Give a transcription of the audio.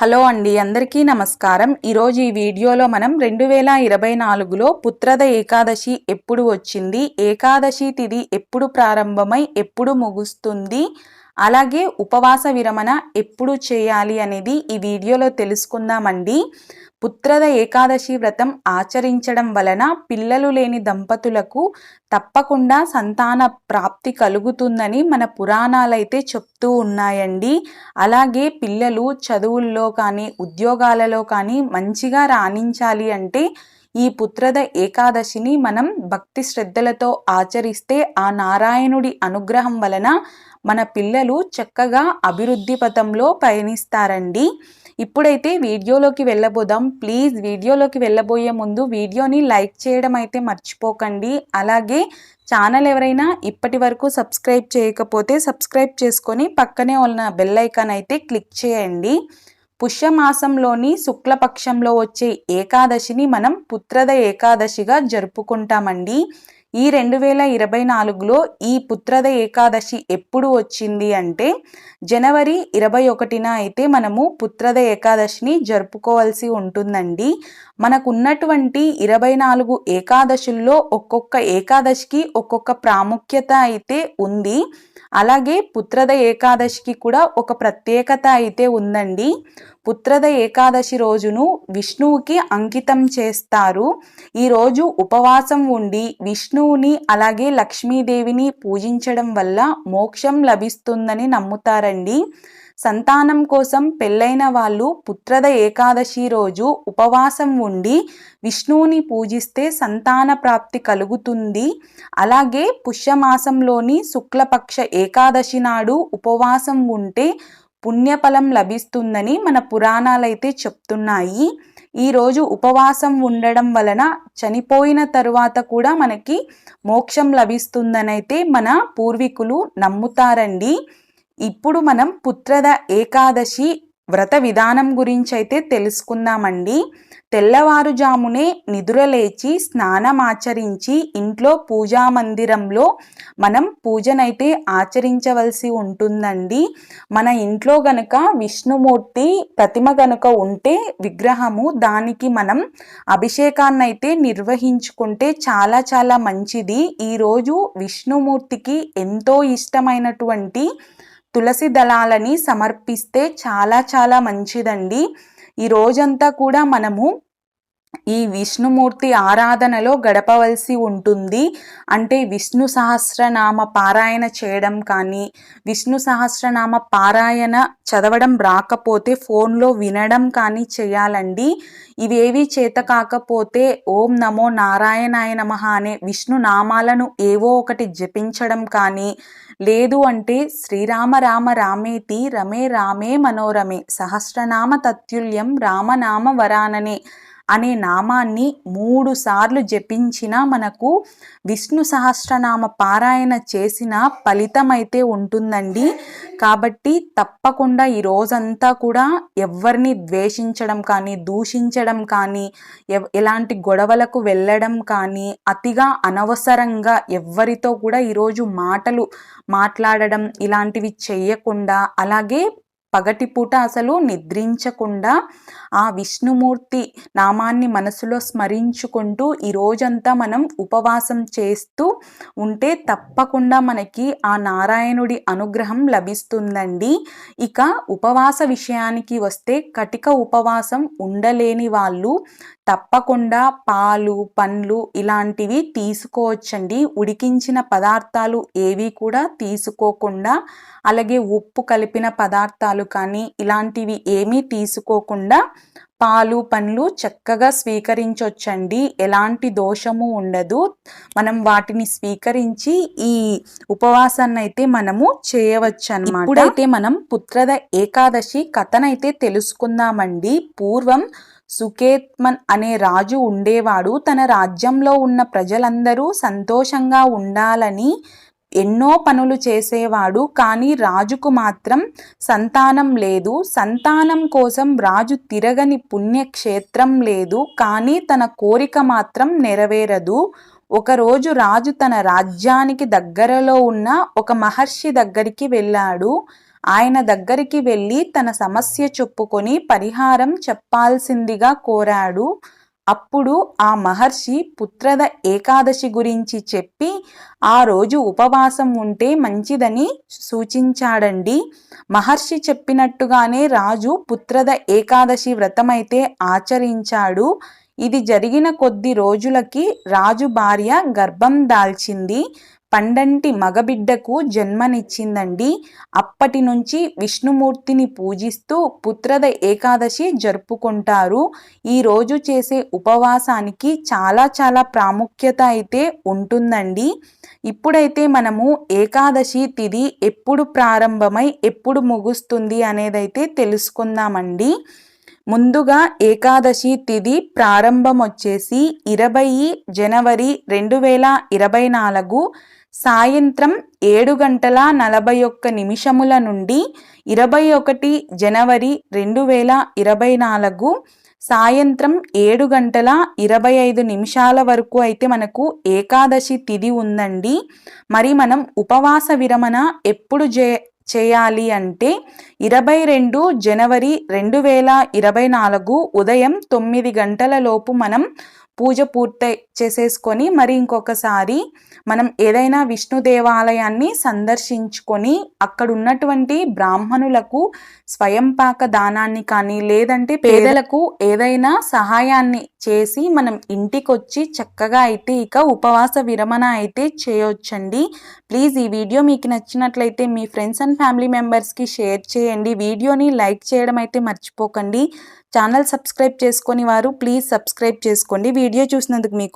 Hello అండి, అందరికీ నమస్కారం. ఈరోజు ఈ వీడియోలో మనం 2024లో పుత్రద ఏకాదశి ఎప్పుడు వచ్చింది, ఏకాదశి తిథి ఎప్పుడు ప్రారంభమై ఎప్పుడు ముగుస్తుంది, అలాగే ఉపవాస విరమణ ఎప్పుడు చేయాలి అనేది ఈ వీడియోలో తెలుసుకుందామండి. పుత్రద ఏకాదశి వ్రతం ఆచరించడం వలన పిల్లలు లేని దంపతులకు తప్పకుండా సంతాన ప్రాప్తి కలుగుతుందని మన పురాణాలైతే చెప్తూ ఉన్నాయండి. అలాగే పిల్లలు చదువుల్లో కానీ ఉద్యోగాలలో కానీ మంచిగా రాణించాలి అంటే ఈ పుత్రద ఏకాదశిని మనం భక్తి శ్రద్ధలతో ఆచరిస్తే ఆ నారాయణుడి అనుగ్రహం వలన మన పిల్లలు చక్కగా అభివృద్ధి పథంలో పయనిస్తారండి. ఇప్పుడైతే వీడియోలోకి వెళ్ళబోదాం. ప్లీజ్ వీడియోలోకి వెళ్ళబోయే ముందు వీడియోని లైక్ చేయడం అయితే మర్చిపోకండి. అలాగే ఛానల్ ఎవరైనా ఇప్పటి వరకు సబ్స్క్రైబ్ చేయకపోతే సబ్స్క్రైబ్ చేసుకొని పక్కనే ఉన్న బెల్ ఐకాన్ అయితే క్లిక్ చేయండి. పుష్యమాసంలోని శుక్లపక్షంలో వచ్చే ఏకాదశిని మనం పుత్రద ఏకాదశిగా జరుపుకుంటామండి. ఈ 2024లో ఈ పుత్రద ఏకాదశి ఎప్పుడు వచ్చింది అంటే జనవరి 21న అయితే మనము పుత్రద ఏకాదశిని జరుపుకోవాల్సి ఉంటుందండి. మనకున్నటువంటి 24 ఏకాదశుల్లో ఒక్కొక్క ఏకాదశికి ఒక్కొక్క ప్రాముఖ్యత అయితే ఉంది. అలాగే పుత్రద ఏకాదశికి కూడా ఒక ప్రత్యేకత అయితే ఉందండి. పుత్రద ఏకాదశి రోజును విష్ణువుకి అంకితం చేస్తారు. ఈరోజు ఉపవాసం ఉండి విష్ణువుని అలాగే లక్ష్మీదేవిని పూజించడం వల్ల మోక్షం లభిస్తుందని నమ్ముతారండి. సంతానం కోసం పెళ్ళైన వాళ్ళు పుత్రద ఏకాదశి రోజు ఉపవాసం ఉండి విష్ణువుని పూజిస్తే సంతాన ప్రాప్తి కలుగుతుంది. అలాగే పుష్యమాసంలోని శుక్లపక్ష ఏకాదశి నాడు ఉపవాసం ఉంటే పుణ్యఫలం లభిస్తుందని మన పురాణాలైతే చెప్తున్నాయి. ఈరోజు ఉపవాసం ఉండడం వలన చనిపోయిన తరువాత కూడా మనకి మోక్షం లభిస్తుందనైతే మన పూర్వీకులు నమ్ముతారండి. ఇప్పుడు మనం పుత్రద ఏకాదశి వ్రత విధానం గురించి అయితే తెలుసుకుందామండి. తెల్లవారుజామునే నిద్రలేచి స్నానమాచరించి ఇంట్లో పూజా మందిరంలో మనం పూజనైతే ఆచరించవలసి ఉంటుందండి. మన ఇంట్లో గనుక విష్ణుమూర్తి ప్రతిమ గనుక ఉంటే విగ్రహము, దానికి మనం అభిషేకాన్ని అయితే నిర్వహించుకుంటే చాలా చాలా మంచిది. ఈరోజు విష్ణుమూర్తికి ఎంతో ఇష్టమైనటువంటి తులసి దళాలని సమర్పిస్తే చాలా చాలా మంచిదండి. ఈ రోజంతా కూడా మనము ఈ విష్ణుమూర్తి ఆరాధనలో గడపవలసి ఉంటుంది. అంటే విష్ణు సహస్రనామ పారాయణ చేయడం కానీ, విష్ణు సహస్రనామ పారాయణ చదవడం రాకపోతే ఫోన్లో వినడం కానీ చేయాలండి. ఇవేవి చేత కాకపోతే ఓం నమో నారాయణాయ నమః అనే విష్ణు నామాలను ఏవో ఒకటి జపించడం కానీ, లేదు అంటే శ్రీరామ రామ రామేతి రమే రామే మనోరమే సహస్రనామ తత్తుల్యం రామనామ వరాననే అనే నామాన్ని 3 సార్లు జపించినా మనకు విష్ణు సహస్రనామ పారాయణ చేసిన ఫలితం అయితే ఉంటుందండి. కాబట్టి తప్పకుండా ఈ రోజంతా కూడా ఎవరిని ద్వేషించడం కానీ, దూషించడం కానీ, ఎలాంటి గొడవలకు వెళ్ళడం కానీ, అతిగా అనవసరంగా ఎవ్వరితో కూడా ఈరోజు మాటలు మాట్లాడడం ఇలాంటివి చెయ్యకుండా, అలాగే పగటిపూట అసలు నిద్రించకుండా ఆ విష్ణుమూర్తి నామాన్ని మనసులో స్మరించుకుంటూ ఈ రోజంతా మనం ఉపవాసం చేస్తూ ఉంటే తప్పకుండా మనకి ఆ నారాయణుడి అనుగ్రహం లభిస్తుందండి. ఇక ఉపవాస విషయానికి వస్తే కటిక ఉపవాసం ఉండలేని వాళ్ళు తప్పకుండా పాలు, పండ్లు ఇలాంటివి తీసుకోవచ్చండి. ఉడికించిన పదార్థాలు ఏవి కూడా తీసుకోకుండా, అలాగే ఉప్పు కలిపిన పదార్థాలు కానీ ఇలాంటివి ఏమీ తీసుకోకుండా పాలు, పండ్లు చక్కగా స్వీకరించవచ్చండి. ఎలాంటి దోషము ఉండదు. మనం వాటిని స్వీకరించి ఈ ఉపవాసాన్ని అయితే మనము చేయవచ్చు అన్నమాట. ఇప్పుడైతే మనం పుత్రద ఏకాదశి కథనైతే తెలుసుకుందామండి. పూర్వం సుకేత్మన్ అనే రాజు ఉండేవాడు. తన రాజ్యంలో ఉన్న ప్రజలందరూ సంతోషంగా ఉండాలని ఎన్నో పనులు చేసేవాడు. కానీ రాజుకు మాత్రం సంతానం లేదు. సంతానం కోసం రాజు తిరగని పుణ్యక్షేత్రం లేదు. కానీ తన కోరిక మాత్రం నెరవేరదు. ఒకరోజు రాజు తన రాజ్యానికి దగ్గరలో ఉన్న ఒక మహర్షి దగ్గరికి వెళ్ళాడు. ఆయన దగ్గరికి వెళ్ళి తన సమస్య చెప్పుకొని పరిహారం చెప్పాల్సిందిగా కోరాడు. అప్పుడు ఆ మహర్షి పుత్ರದ ఏకాదశి గురించి చెప్పి ఆ రోజు ఉపవాసం ఉంటే మంచిదని సూచించాడండి. మహర్షి చెప్పినట్టుగానే రాజు పుత్ರದ ఏకాదశి వ్రతమైతే ఆచరించాడు. ఇది జరిగిన కొద్ది రోజులకి రాజు భార్య గర్భం దాల్చింది. పండంటి మగబిడ్డకు జన్మనిచ్చిందండి. అప్పటి నుంచి విష్ణుమూర్తిని పూజిస్తూ పుత్ರದ ఏకాదశి జరుపుకుంటారు. ఈరోజు చేసే ఉపవాసానికి చాలా ప్రాముఖ్యత అయితే ఉంటుందండి. ఇప్పుడైతే మనము ఏకాదశి తిథి ఎప్పుడు ప్రారంభమై ఎప్పుడు ముగుస్తుంది అనేదైతే తెలుసుకుందామండి. ముందుగా ఏకాదశి తిథి ప్రారంభం వచ్చేసి 20 జనవరి 2024 సాయంత్రం 7:41 నుండి 21 జనవరి 2024 సాయంత్రం 7:25 వరకు అయితే మనకు ఏకాదశి తిథి ఉందండి. మరి మనం ఉపవాస విరమణ ఎప్పుడు చేయాలి అంటే 22 జనవరి 2024 ఉదయం 9 గంటల లోపు మనం పూజ పూర్తి చేసేసుకొని మరి ఇంకొకసారి మనం ఏదైనా విష్ణు దేవాలయాన్ని సందర్శించుకొని అక్కడ ఉన్నటువంటి బ్రాహ్మణులకు స్వయంపాక దానాన్ని కానీ లేదంటే పేదలకు ఏదైనా సహాయాన్ని చేసి మనం ఇంటికొచ్చి చక్కగా అయితే ఇక ఉపవాస విరమణ అయితే చేయొచ్చండి. ప్లీజ్ ఈ వీడియో మీకు నచ్చినట్లయితే మీ ఫ్రెండ్స్ అండ్ ఫ్యామిలీ మెంబర్స్కి షేర్ చేయండి. వీడియోని లైక్ చేయడం అయితే మర్చిపోకండి. ఛానల్ సబ్స్క్రైబ్ చేసుకొని వారు ప్లీజ్ సబ్స్క్రైబ్ చేసుకోండి. వీడియో చూసినందుకు మీకు